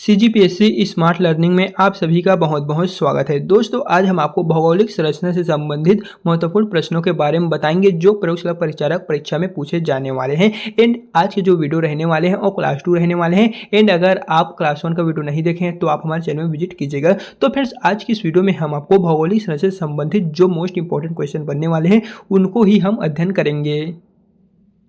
CGPSC smart learning में आप सभी का बहुत बहुत स्वागत है। दोस्तों, आज हम आपको भौगोलिक संरचना से संबंधित महत्वपूर्ण प्रश्नों के बारे में बताएंगे जो प्रयोगशाला परिचारक परीक्षा में पूछे जाने वाले हैं। एंड आज के जो वीडियो रहने वाले हैं वो क्लास 2 रहने वाले हैं। एंड अगर आप क्लास 1 का वीडियो नहीं देखे हैं तो आप हमारे चैनल में विजिट कीजिएगा। तो फ्रेंड्स, आज की इस वीडियो में हम आपको भौगोलिक संरचना से संबंधित जो मोस्ट इंपॉर्टेंट क्वेश्चन बनने वाले हैं उनको ही हम अध्ययन करेंगे।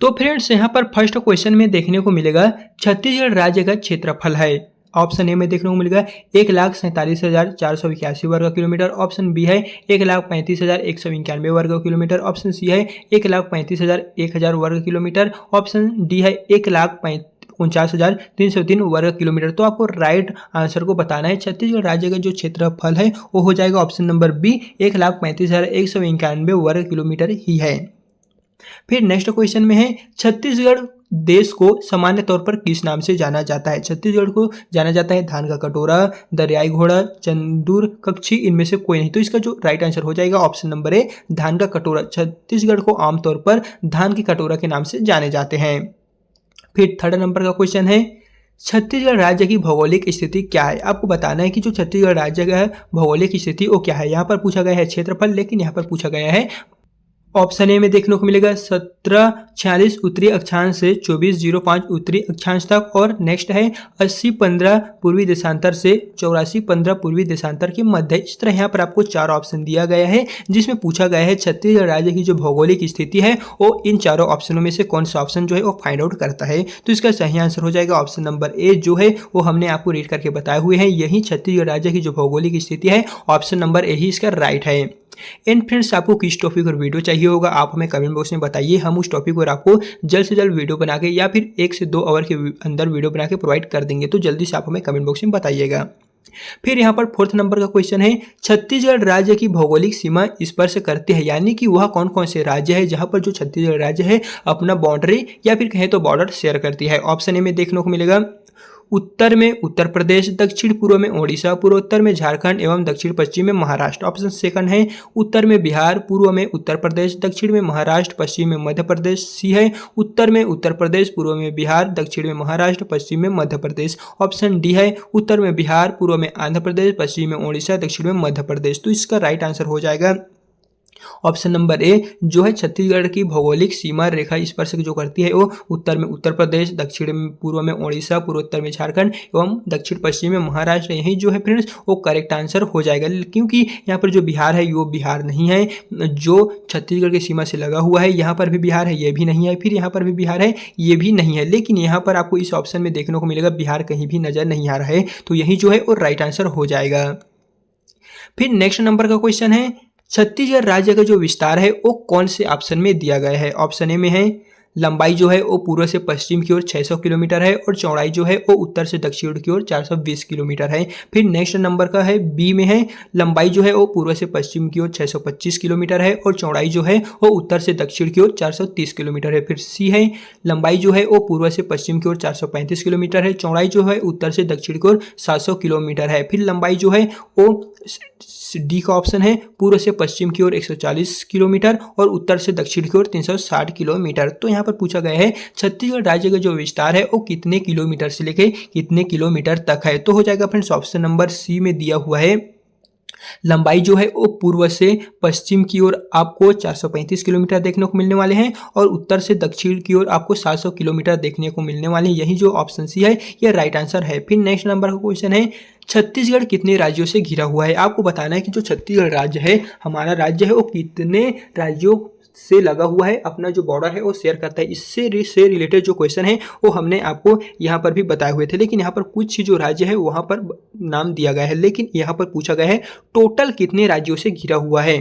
तो फ्रेंड्स, यहाँ पर फर्स्ट क्वेश्चन में देखने को मिलेगा छत्तीसगढ़ राज्य का क्षेत्रफल है। ऑप्शन ए में देखने को मिलेगा 1,47,481 वर्ग किलोमीटर। ऑप्शन बी है 1,35,191 वर्ग किलोमीटर। ऑप्शन सी है 1,35,001 वर्ग किलोमीटर। ऑप्शन डी है 1,49,303 वर्ग किलोमीटर। तो आपको राइट आंसर को बताना है। छत्तीसगढ़ राज्य का जो क्षेत्रफल है वो हो जाएगा ऑप्शन नंबर बी 1,35,191 वर्ग किलोमीटर ही है। फिर नेक्स्ट क्वेश्चन में है छत्तीसगढ़ देश को सामान्य तौर पर किस नाम से जाना जाता है। छत्तीसगढ़ को जाना जाता है धान का कटोरा, दरियाई घोड़ा, चंदूर कक्षी, इनमें से कोई नहीं। तो इसका जो राइट आंसर हो जाएगा ऑप्शन नंबर ए धान का कटोरा। छत्तीसगढ़ को आमतौर पर धान की कटोरा के नाम से जाने जाते हैं। फिर थर्ड नंबर का क्वेश्चन है छत्तीसगढ़ राज्य की भौगोलिक स्थिति क्या है। आपको बताना है कि जो छत्तीसगढ़ राज्य का भौगोलिक स्थिति वो क्या है। यहाँ पर पूछा गया है क्षेत्रफल, लेकिन यहाँ पर पूछा गया है ऑप्शन ए में देखने को मिलेगा 1746 उत्तरी अक्षांश से 2405 उत्तरी अक्षांश तक, और नेक्स्ट है 8015 पूर्वी देशांतर से 8415 पूर्वी देशांतर के मध्य। इस तरह यहाँ पर आपको चार ऑप्शन दिया गया है जिसमें पूछा गया है छत्तीसगढ़ राज्य की जो भौगोलिक स्थिति है वो इन चारों ऑप्शनों में से कौन सा ऑप्शन जो है वो फाइंड आउट करता है। तो इसका सही आंसर हो जाएगा ऑप्शन नंबर ए जो है वो हमने आपको रीड करके बताए हुए हैं। यही छत्तीसगढ़ राज्य की जो भौगोलिक स्थिति है ऑप्शन नंबर ए ही इसका राइट है। एंड फ्रेंड्स, आपको किस टॉपिक पर वीडियो चाहिए होगा आप हमें कमेंट बॉक्स में बताइए। हम उस टॉपिक पर आपको जल्द से जल्द वीडियो बना के या फिर 1 से 2 आवर के अंदर वीडियो बना के प्रोवाइड कर देंगे। तो जल्दी से आप हमें कमेंट बॉक्स में बताइएगा। फिर यहाँ पर फोर्थ नंबर का क्वेश्चन है छत्तीसगढ़ राज्य की भौगोलिक सीमा स्पर्श करती है, यानी कि वह कौन कौन से राज्य है जहां पर जो छत्तीसगढ़ राज्य है अपना बाउंड्री या फिर कहें तो बॉर्डर शेयर करती है। ऑप्शन ए में देखने को मिलेगा उत्तर में उत्तर प्रदेश, दक्षिण पूर्व में ओडिशा, पूर्वोत्तर में झारखंड एवं दक्षिण पश्चिम में महाराष्ट्र। ऑप्शन सेकंड है उत्तर में बिहार, पूर्व में उत्तर प्रदेश, दक्षिण में महाराष्ट्र, पश्चिम में मध्य प्रदेश। सी है उत्तर में उत्तर प्रदेश, पूर्व में बिहार, दक्षिण में महाराष्ट्र, पश्चिम में मध्य प्रदेश। ऑप्शन डी है उत्तर में बिहार, पूर्व में आंध्र प्रदेश, पश्चिम में ओडिशा, दक्षिण में मध्य प्रदेश। तो इसका राइट आंसर हो जाएगा ऑप्शन नंबर ए जो है छत्तीसगढ़ की भौगोलिक सीमा रेखा स्पर्श जो करती है वो उत्तर में उत्तर प्रदेश, दक्षिण में पूर्व में ओडिशा, पूर्वोत्तर में झारखंड एवं दक्षिण पश्चिम में महाराष्ट्र। यही जो है फ्रेंड्स वो करेक्ट आंसर हो जाएगा, क्योंकि यहाँ पर जो बिहार है वो बिहार नहीं है जो छत्तीसगढ़ की सीमा से लगा हुआ है। यहाँ पर भी बिहार है, ये भी नहीं है। फिर यहाँ पर भी बिहार है, ये भी नहीं है। लेकिन यहाँ पर आपको इस ऑप्शन में देखने को मिलेगा बिहार कहीं भी नजर नहीं आ रहा है। तो यही जो है वो राइट आंसर हो जाएगा। फिर नेक्स्ट नंबर का क्वेश्चन है छत्तीसगढ़ राज्य का जो विस्तार है वो कौन से ऑप्शन में दिया गया है। ऑप्शन ए में है लंबाई जो है वो पूर्व से पश्चिम की ओर 600 किलोमीटर है, और चौड़ाई जो है वो उत्तर से दक्षिण की ओर 420 किलोमीटर है। फिर नेक्स्ट नंबर का है बी में है लंबाई जो है वो पूर्व से पश्चिम की ओर 625 किलोमीटर है, और चौड़ाई जो है वो उत्तर से दक्षिण की ओर 430 किलोमीटर है। फिर सी है लंबाई जो है वो पूर्व से पश्चिम की ओर 435 किलोमीटर है, चौड़ाई जो है उत्तर से दक्षिण की ओर 700 किलोमीटर है। फिर लंबाई जो है वो डी का ऑप्शन है पूर्व से पश्चिम की ओर 140 किलोमीटर और उत्तर से दक्षिण की ओर 360 किलोमीटर। तो यहाँ पर पूछा गया है छत्तीसगढ़ राज्य का जो विस्तार है वो कितने किलोमीटर से लेके कितने किलोमीटर तक है। तो हो जाएगा फ्रेंड्स ऑप्शन नंबर सी में दिया हुआ है लंबाई जो है वो पूर्व से पश्चिम की ओर आपको 435 किलोमीटर देखने को मिलने वाले हैं, और उत्तर से दक्षिण की ओर आपको 700 किलोमीटर देखने को मिलने वाले हैं। यही जो ऑप्शन सी है ये राइट आंसर है। फिर नेक्स्ट नंबर का क्वेश्चन है छत्तीसगढ़ कितने राज्यों से घिरा हुआ है। आपको बताना है कि जो छत्तीसगढ़ राज्य है हमारा राज्य है वो कितने राज्यों से लगा हुआ है, अपना जो बॉर्डर है वो शेयर करता है। इससे रिलेटेड जो क्वेश्चन है वो हमने आपको यहाँ पर भी बताए हुए थे, लेकिन यहाँ पर कुछ जो राज्य है वहाँ पर नाम दिया गया है, लेकिन यहाँ पर पूछा गया है टोटल कितने राज्यों से घिरा हुआ है।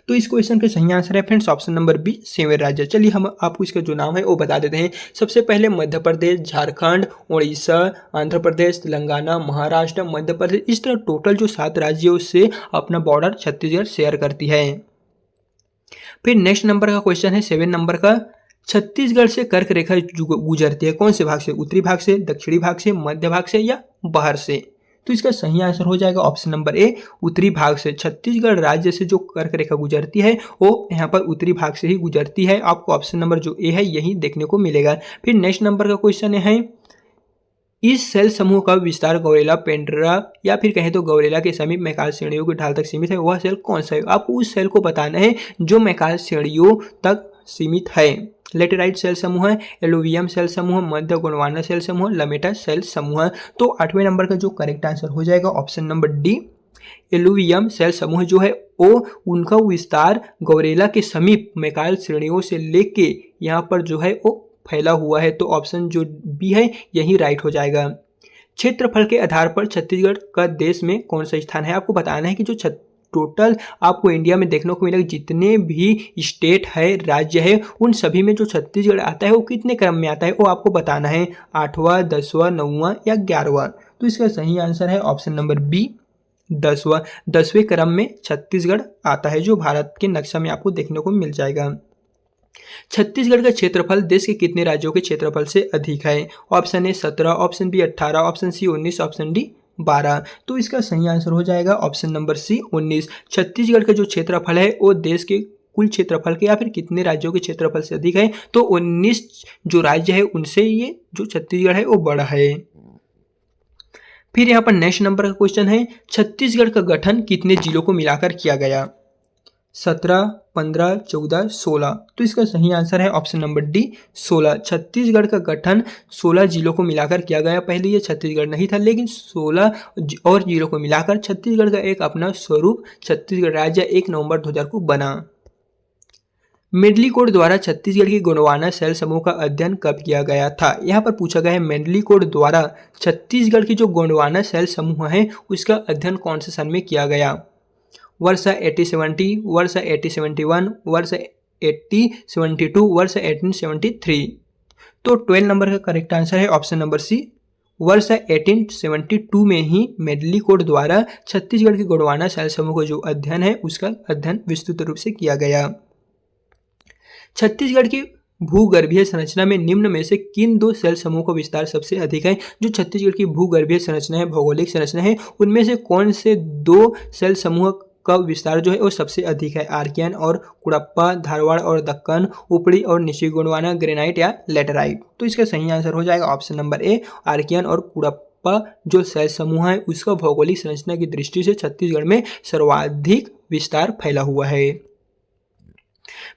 तो इस क्वेश्चन का सही आंसर है फ्रेंड्स ऑप्शन नंबर बी 7 राज्य। चलिए हम आपको इसका जो नाम है वो बता देते हैं। सबसे पहले मध्य प्रदेश, झारखंड, उड़ीसा, आंध्र प्रदेश, तेलंगाना, महाराष्ट्र, मध्य प्रदेश। इस तरह टोटल जो 7 राज्यों से अपना बॉर्डर छत्तीसगढ़ शेयर करती है। फिर नेक्स्ट नंबर का क्वेश्चन है 7 नंबर का छत्तीसगढ़ से कर्क रेखा गुजरती है कौन से भाग से, उत्तरी भाग से, दक्षिणी भाग से, मध्य भाग से या बाहर से। तो इसका सही आंसर हो जाएगा ऑप्शन नंबर ए उत्तरी भाग से। छत्तीसगढ़ राज्य से जो कर्क रेखा गुजरती है वो यहाँ पर उत्तरी भाग से ही गुजरती है। आपको ऑप्शन नंबर जो ए है यही देखने को मिलेगा। फिर नेक्स्ट नंबर का क्वेश्चन है इस सेल समूह का विस्तार गौरेला पेंड्रा या फिर कहें तो गौरेला के समीप मैकाल श्रेणियों की ढाल तक सीमित है। वह सेल कौन सा है? आपको उस सेल को बताना है जो मैकाल श्रेणियों तक सीमित है। लेटेराइट सेल समूह है, एलुवियम सेल समूह, मध्य गोंडवाना सेल समूह, लमेटा सेल समूह। तो 8वें नंबर का जो करेक्ट आंसर हो जाएगा ऑप्शन नंबर डी, एलुवियम सेल समूह जो है वो उनका विस्तार गौरेला के समीप मैकाल श्रेणियों से लेके यहाँ पर जो है वो फैला हुआ है। तो ऑप्शन जो बी है यही राइट हो जाएगा। क्षेत्रफल के आधार पर छत्तीसगढ़ का देश में कौन सा स्थान है? आपको बताना है कि जो टोटल आपको इंडिया में देखने को मिलेगा जितने भी स्टेट है, राज्य है, उन सभी में जो छत्तीसगढ़ आता है वो कितने क्रम में आता है वो आपको बताना है, 8वां, 10वां, 9वां या 11वां। तो इसका सही आंसर है ऑप्शन नंबर बी, 10वां। 10वें क्रम में छत्तीसगढ़ आता है जो भारत के नक्शा में आपको देखने को मिल जाएगा। छत्तीसगढ़ का क्षेत्रफल देश के कितने राज्यों के क्षेत्रफल से अधिक है? Option A 17, option B 18, option C 19, option D 12। तो इसका सही आंसर हो जाएगा ऑप्शन नंबर सी 19। छत्तीसगढ़ का जो क्षेत्रफल है वो देश के कुल क्षेत्रफल के या फिर कितने राज्यों के क्षेत्रफल से अधिक है? तो 19 जो राज्य है उनसे ये जो छत्तीसगढ़ है वो बड़ा है। फिर यहाँ पर नेक्स्ट नंबर का क्वेश्चन है, छत्तीसगढ़ का गठन कितने जिलों को मिलाकर किया गया? 17, 15, 14, 16। तो इसका सही आंसर है ऑप्शन नंबर डी 16। छत्तीसगढ़ का गठन 16 जिलों को मिलाकर किया गया। पहले ये छत्तीसगढ़ नहीं था लेकिन 16 और जिलों को मिलाकर छत्तीसगढ़ का एक अपना स्वरूप छत्तीसगढ़ राज्य 1 नवंबर 2000 को बना। मेडली कोड द्वारा छत्तीसगढ़ की गोंडवाना सेल समूह का अध्ययन कब किया गया था? यहाँ पर पूछा गया है मेडली कोड द्वारा छत्तीसगढ़ की जो गोंडवाना सेल समूह है उसका अध्ययन कौन से सन में किया गया? वर्ष 1870, वर्ष 1871, वर्ष 1872, वर्ष 1873। तो 12 नंबर का करेक्ट आंसर है ऑप्शन नंबर सी, वर्ष 1872 में ही मेडली कोड द्वारा छत्तीसगढ़ की गोंडवाना सेल समूह का जो अध्ययन है उसका अध्ययन विस्तृत रूप से किया गया। छत्तीसगढ़ की भूगर्भीय संरचना में निम्न में से किन 2 सेल समूह का विस्तार सबसे अधिक है? जो छत्तीसगढ़ की भूगर्भीय संरचना है, भौगोलिक संरचना है, उनमें से कौन से 2 सेल समूह का विस्तार जो है वो सबसे अधिक है? आर्कियन और कुड़प्पा, धारवाड़ और दक्कन, ऊपरी और निचली गोंडवाना, ग्रेनाइट या लेटराइट। तो इसका सही आंसर हो जाएगा ऑप्शन नंबर ए, आर्कियन और कुड़प्पा जो सेल समूह है उसका भौगोलिक संरचना की दृष्टि से छत्तीसगढ़ में सर्वाधिक विस्तार फैला हुआ है।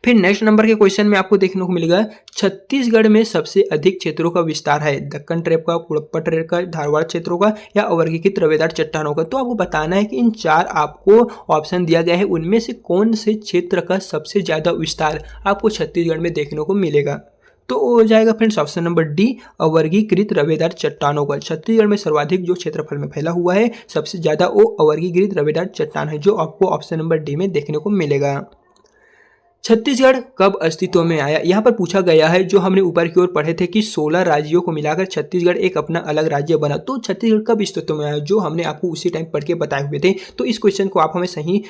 फिर नेक्स्ट नंबर के क्वेश्चन में आपको देखने को मिलेगा छत्तीसगढ़ में सबसे अधिक क्षेत्रों का विस्तार है दक्कन ट्रेप का, कुड़प्पा ट्रेप का, धारवाड़ क्षेत्रों का या अवर्गीकृत रवेदार चट्टानों का। तो आपको बताना है कि इन 4 आपको ऑप्शन दिया गया है उनमें से कौन से क्षेत्र का सबसे ज्यादा विस्तार आपको छत्तीसगढ़ में देखने को मिलेगा। तो हो जाएगा फ्रेंड्स ऑप्शन नंबर डी, अवर्गीकृत रवेदार चट्टानों का। छत्तीसगढ़ में सर्वाधिक जो क्षेत्रफल में फैला हुआ है सबसे ज्यादा वो अवर्गीकृत रवेदार चट्टान है जो आपको ऑप्शन नंबर डी में देखने को मिलेगा। छत्तीसगढ़ कब अस्तित्व में आया? यहाँ पर पूछा गया है जो हमने ऊपर की ओर पढ़े थे कि 16 राज्यों को मिलाकर छत्तीसगढ़ एक अपना अलग राज्य बना। तो छत्तीसगढ़ कब अस्तित्व में आया जो हमने आपको उसी टाइम पढ़ के बताए हुए थे। तो इस क्वेश्चन को आप हमें सही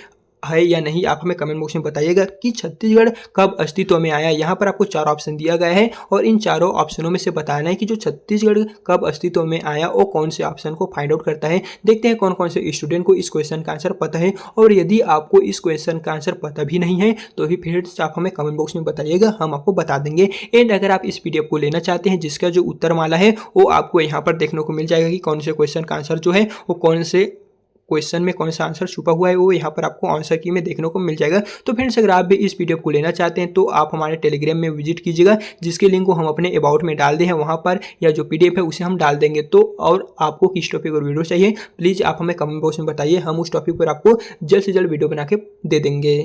है या नहीं आप हमें कमेंट बॉक्स में बताइएगा कि छत्तीसगढ़ कब अस्तित्व में आया। यहाँ पर आपको 4 ऑप्शन दिया गया है और इन चारों ऑप्शनों में से बताना है कि जो छत्तीसगढ़ कब अस्तित्व में आया वो कौन से ऑप्शन को फाइंड आउट करता है। देखते हैं कौन कौन से स्टूडेंट को इस क्वेश्चन का आंसर पता है और यदि आपको इस क्वेश्चन का आंसर पता भी नहीं है तो भी फिर आप हमें कमेंट बॉक्स में बताइएगा, हम आपको बता देंगे। एंड अगर आप इस PDF को लेना चाहते हैं जिसका जो उत्तर माला है वो आपको यहाँ पर देखने को मिल जाएगा कि कौन से क्वेश्चन का आंसर जो है वो कौन से क्वेश्चन में कौन सा आंसर छुपा हुआ है वो यहाँ पर आपको आंसर की में देखने को मिल जाएगा। तो फ्रेंड्स अगर आप भी इस PDF को लेना चाहते हैं तो आप हमारे टेलीग्राम में विजिट कीजिएगा जिसके लिंक को हम अपने अबाउट में डाल दें हैं वहाँ पर, या जो PDF है उसे हम डाल देंगे। तो और आपको किस टॉपिक पर वीडियो चाहिए प्लीज़ आप हमें कमेंट बॉक्स में बताइए, हम उस टॉपिक पर आपको जल्द से जल्द वीडियो बना के दे देंगे।